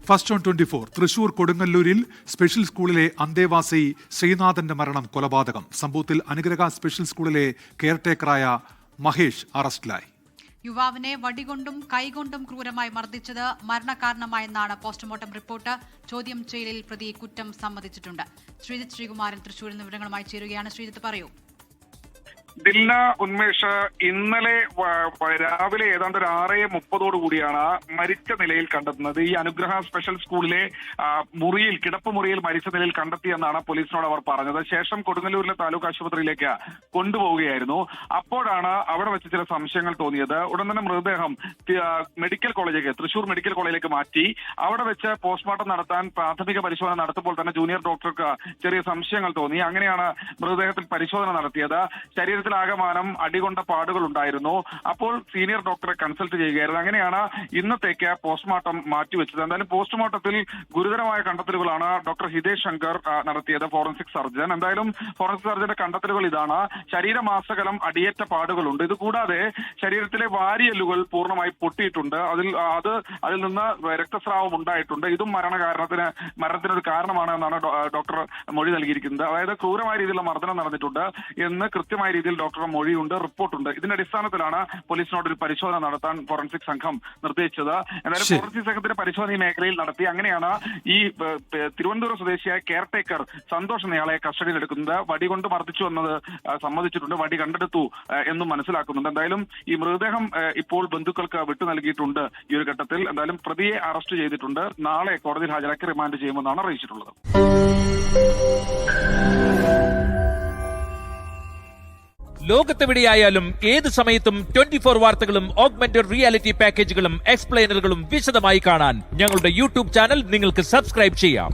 First on 24 Thrissur കൊടുങ്ങല്ലൂരിൽ special സ്കൂളിലെ അന്തേവാസി ശ്രീനാഥന്റെ മരണം കൊലപാതകം. സംഭവത്തിൽ അനുഗ്രഹ സ്പെഷ്യൽ സ്കൂളിലെ കെയർടേക്കറായ മഹേഷ് അറസ്റ്റിലായി. യുവാവിനെ വടികൊണ്ടും കൈകൊണ്ടും ക്രൂരമായി മർദ്ദിച്ചത് മരണകാരണമായെന്നാണ് പോസ്റ്റ്മോർട്ടം റിപ്പോർട്ട്. ചോദ്യം ചെയ്യലിൽ പ്രതി കുറ്റം സമ്മതിച്ചിട്ടുണ്ട്. ശ്രീജിത്ത് ശ്രീകുമാരൻ തൃശൂരിൽ നിന്ന് വിവരങ്ങളുമായി ചേരുകയാണ്. ശ്രീജിത്ത്, പറയൂ. ദിൽന, ഉന്മേഷ്, ഇന്നലെ രാവിലെ ഏതാണ്ട് ഒരു 6:30 കൂടിയാണ് മരിച്ച നിലയിൽ കണ്ടെത്തുന്നത്. ഈ അനുഗ്രഹ സ്പെഷ്യൽ സ്കൂളിലെ മുറിയിൽ, കിടപ്പ് മുറിയിൽ മരിച്ച നിലയിൽ കണ്ടെത്തിയെന്നാണ് പോലീസിനോട് അവർ പറഞ്ഞത്. ശേഷം കൊടുങ്ങല്ലൂരിലെ താലൂക്ക് ആശുപത്രിയിലേക്ക് കൊണ്ടുപോവുകയായിരുന്നു. അപ്പോഴാണ് അവിടെ വെച്ച് ചില സംശയങ്ങൾ തോന്നിയത്. ഉടൻ തന്നെ മൃതദേഹം മെഡിക്കൽ കോളേജിലേക്ക്, തൃശൂർ മെഡിക്കൽ കോളേജിലേക്ക് മാറ്റി. അവിടെ വെച്ച് പോസ്റ്റ്മോർട്ടം നടത്താൻ പ്രാഥമിക പരിശോധന നടത്തുമ്പോൾ തന്നെ ജൂനിയർ ഡോക്ടർക്ക് ചെറിയ സംശയങ്ങൾ തോന്നി. അങ്ങനെയാണ് മൃതദേഹത്തിൽ പരിശോധന നടത്തിയത്. ശരീരത്തിലാകമാനം അടികൊണ്ട പാടുകൾ ഉണ്ടായിരുന്നു. അപ്പോൾ സീനിയർ ഡോക്ടറെ കൺസൾട്ട് ചെയ്യുകയായിരുന്നു. അങ്ങനെയാണ് ഇന്നത്തേക്ക് പോസ്റ്റ്മോർട്ടം മാറ്റിവെച്ചത്. എന്തായാലും പോസ്റ്റ്മോർട്ടത്തിൽ ഗുരുതരമായ കണ്ടെത്തലുകളാണ് ഡോക്ടർ ഹിതേഷ് ശങ്കർ നടത്തിയത്, ഫോറൻസിക് സർജൻ. എന്തായാലും ഫോറൻസിക് സർജന്റെ കണ്ടെത്തലുകൾ ഇതാണ്. ശരീരമാസകലം അടിയേറ്റ പാടുകളുണ്ട്. ഇതുകൂടാതെ ശരീരത്തിലെ വാരിയെല്ലുകൾ പൂർണ്ണമായി പൊട്ടിയിട്ടുണ്ട്. അതിൽ നിന്ന് രക്തസ്രാവം ഉണ്ടായിട്ടുണ്ട്. ഇതും മരണത്തിനൊരു കാരണമാണ് എന്നാണ് ഡോക്ടർ മൊഴി നൽകിയിരിക്കുന്നത്. അതായത് ക്രൂരമായ രീതിയിലുള്ള മർദ്ദനം നടന്നിട്ടുണ്ട് എന്ന് കൃത്യമായ രീതിയിൽ ഡോക്ടറുടെ മൊഴിയുണ്ട്, റിപ്പോർട്ടുണ്ട്. ഇതിന്റെ അടിസ്ഥാനത്തിലാണ് പോലീസിനോട് ഒരു പരിശോധന നടത്താൻ ഫോറൻസിക് സംഘം നിർദ്ദേശിച്ചത്. എന്തായാലും ഫോറൻസിക് സംഘത്തിന്റെ പരിശോധന ഈ മേഖലയിൽ നടത്തി. അങ്ങനെയാണ് ഈ തിരുവനന്തപുരം സ്വദേശിയായ കെയർടേക്കർ സന്തോഷ് എന്നയാളെ കസ്റ്റഡിയിലെടുക്കുന്നത്. വടി കൊണ്ട് മർദ്ദിച്ചു എന്നത് സമ്മതിച്ചിട്ടുണ്ട്, വടി കണ്ടെടുത്തു എന്നും മനസ്സിലാക്കുന്നുണ്ട്. എന്തായാലും ഈ മൃതദേഹം ഇപ്പോൾ ബന്ധുക്കൾക്ക് വിട്ടു നൽകിയിട്ടുണ്ട്. ഈ ഒരു ഘട്ടത്തിൽ എന്തായാലും പ്രതിയെ അറസ്റ്റ് ചെയ്തിട്ടുണ്ട്. നാളെ കോടതിയിൽ ഹാജരാക്കി റിമാൻഡ് ചെയ്യുമെന്നാണ് അറിയിച്ചിട്ടുള്ളത്. ലോകത്തെവിടെയായാലും ഏത് സമയത്തും 24 വാർത്തകളും ഓഗ്മെന്റഡ് റിയാലിറ്റി പാക്കേജുകളും എക്സ്പ്ലെയിനറുകളും വിശദമായി കാണാൻ ഞങ്ങളുടെ യൂട്യൂബ് ചാനൽ നിങ്ങൾക്ക് സബ്സ്ക്രൈബ് ചെയ്യാം.